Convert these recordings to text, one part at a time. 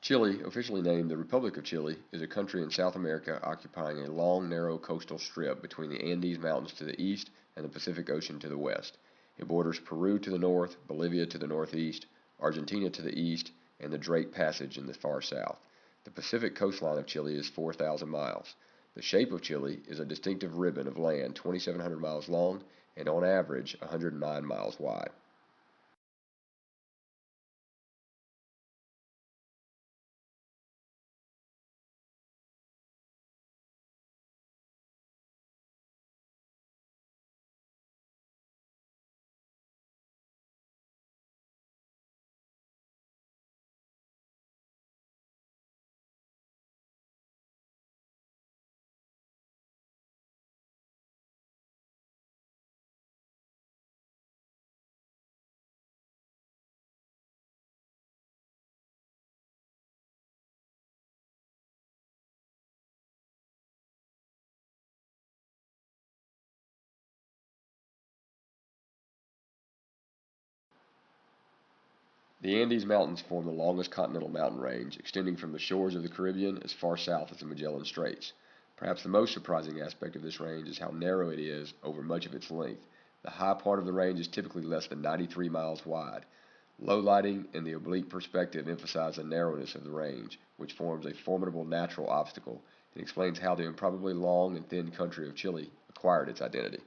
Chile, officially named the Republic of Chile, is a country in South America occupying a long, narrow coastal strip between the Andes Mountains to the east and the Pacific Ocean to the west. It borders Peru to the north, Bolivia to the northeast, Argentina to the east, and the Drake Passage in the far south. The Pacific coastline of Chile is 4,000 miles. The shape of Chile is a distinctive ribbon of land 2,700 miles long and on average 109 miles wide. The Andes Mountains form the longest continental mountain range, extending from the shores of the Caribbean as far south as the Magellan Straits. Perhaps the most surprising aspect of this range is how narrow it is over much of its length. The high part of the range is typically less than 93 miles wide. Low lighting and the oblique perspective emphasize the narrowness of the range, which forms a formidable natural obstacle and explains how the improbably long and thin country of Chile acquired its identity.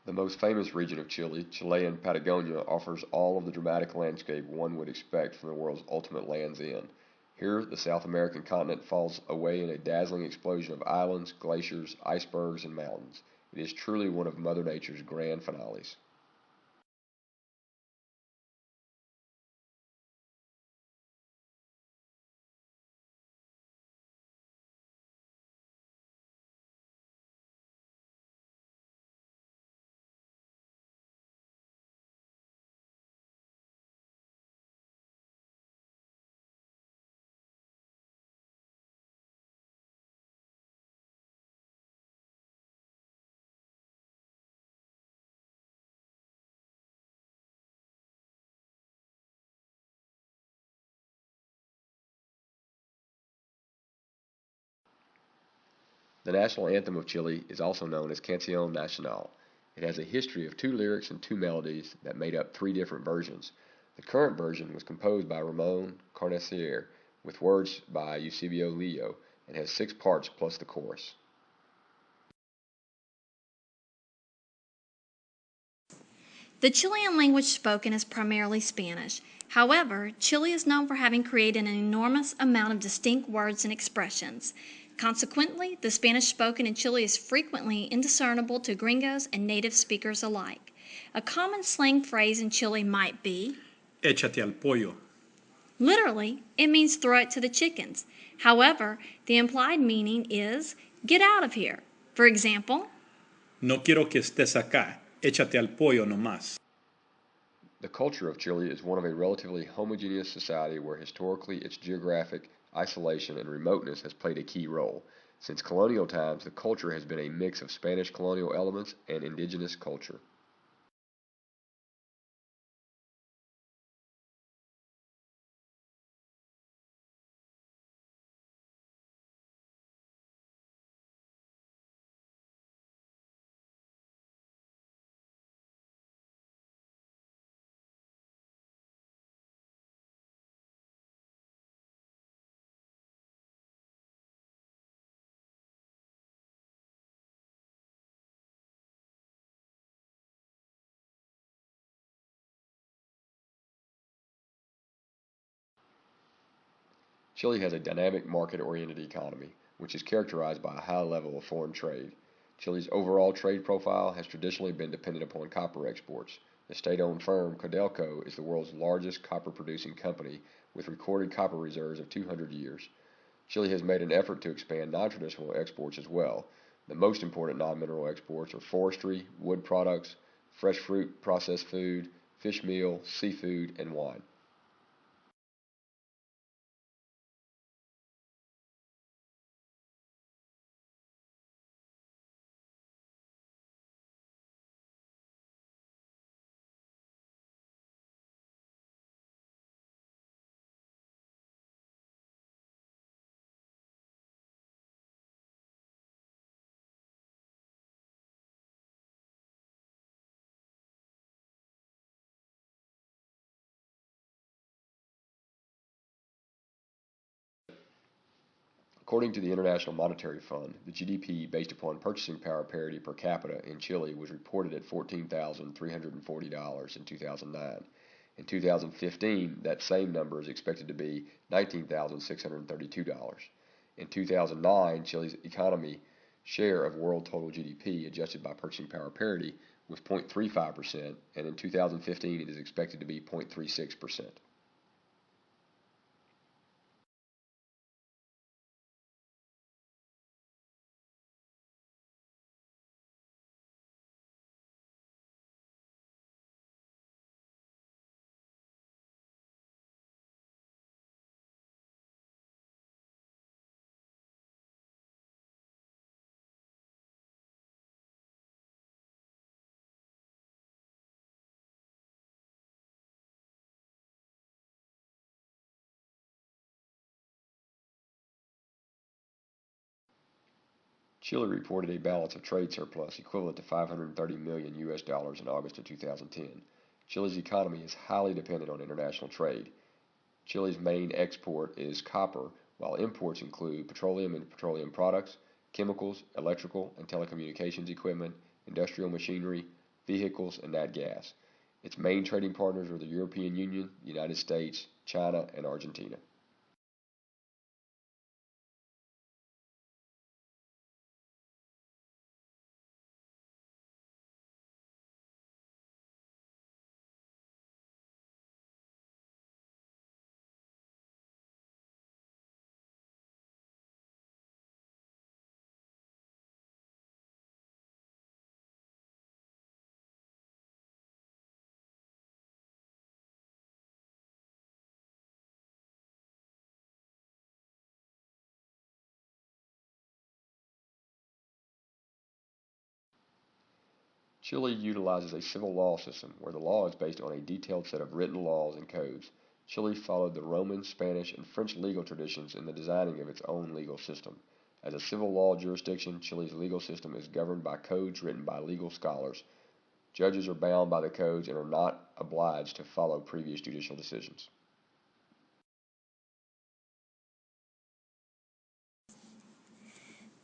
The most famous region of Chile, Chilean Patagonia, offers all of the dramatic landscape one would expect from the world's ultimate land's end. Here, the South American continent falls away in a dazzling explosion of islands, glaciers, icebergs, and mountains. It is truly one of Mother Nature's grand finales. The national anthem of Chile is also known as Canción Nacional. It has a history of two lyrics and two melodies that made up three different versions. The current version was composed by Ramon Carnacier with words by Eusebio Lillo and has six parts plus the chorus. The Chilean language spoken is primarily Spanish. However, Chile is known for having created an enormous amount of distinct words and expressions. Consequently, the Spanish spoken in Chile is frequently indiscernible to gringos and native speakers alike. A common slang phrase in Chile might be, Échate al pollo. literally, it means throw it to the chickens. However, the implied meaning is get out of here. For example, No quiero que estés acá. Échate al pollo nomás. The culture of Chile is one of a relatively homogeneous society where historically its geographic isolation and remoteness has played a key role. Since colonial times, the culture has been a mix of Spanish colonial elements and indigenous culture. Chile has a dynamic market-oriented economy, which is characterized by a high level of foreign trade. Chile's overall trade profile has traditionally been dependent upon copper exports. The state-owned firm Codelco is the world's largest copper-producing company with recorded copper reserves of 200 years. Chile has made an effort to expand non-traditional exports as well. The most important non-mineral exports are forestry, wood products, fresh fruit, processed food, fish meal, seafood, and wine. According to the International Monetary Fund, the GDP based upon purchasing power parity per capita in Chile was reported at $14,340 in 2009. In 2015, that same number is expected to be $19,632. In 2009, Chile's economy share of world total GDP adjusted by purchasing power parity was 0.35%, and in 2015 it is expected to be 0.36%. Chile reported a balance of trade surplus equivalent to 530 million US dollars in August of 2010. Chile's economy is highly dependent on international trade. Chile's main export is copper, while imports include petroleum and petroleum products, chemicals, electrical and telecommunications equipment, industrial machinery, vehicles, and nat gas. Its main trading partners are the European Union, the United States, China, and Argentina. Chile utilizes a civil law system where the law is based on a detailed set of written laws and codes. Chile followed the Roman, Spanish, and French legal traditions in the designing of its own legal system. As a civil law jurisdiction, Chile's legal system is governed by codes written by legal scholars. Judges are bound by the codes and are not obliged to follow previous judicial decisions.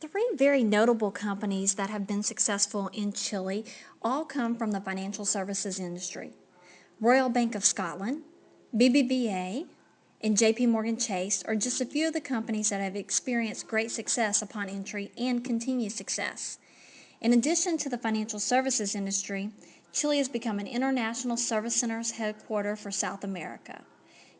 Three very notable companies that have been successful in Chile all come from the financial services industry. Royal Bank of Scotland, BBVA, and JP Morgan Chase are just a few of the companies that have experienced great success upon entry and continued success. In addition to the financial services industry, Chile has become an international service centers headquarter for South America.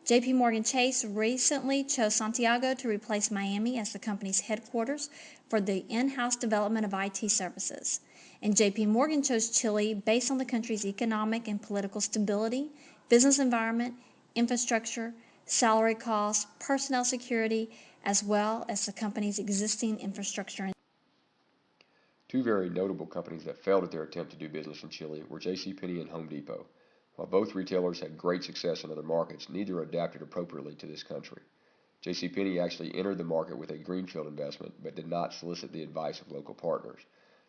JP Morgan Chase recently chose Santiago to replace Miami as the company's headquarters for the in-house development of IT services. And JP Morgan chose Chile based on the country's economic and political stability, business environment, infrastructure, salary costs, personnel security, as well as the company's existing infrastructure. Two very notable companies that failed at their attempt to do business in Chile were JCPenney and Home Depot. While both retailers had great success in other markets, neither adapted appropriately to this country. JCPenney actually entered the market with a greenfield investment, but did not solicit the advice of local partners.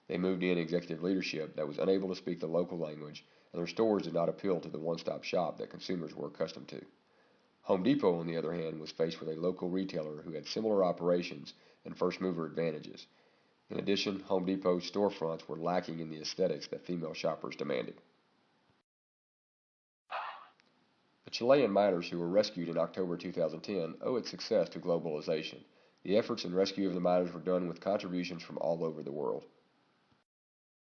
They moved in executive leadership that was unable to speak the local language, and their stores did not appeal to the one-stop shop that consumers were accustomed to. Home Depot, on the other hand, was faced with a local retailer who had similar operations and first-mover advantages. In addition, Home Depot's storefronts were lacking in the aesthetics that female shoppers demanded. The Chilean miners who were rescued in October 2010 owe its success to globalization. The efforts and rescue of the miners were done with contributions from all over the world.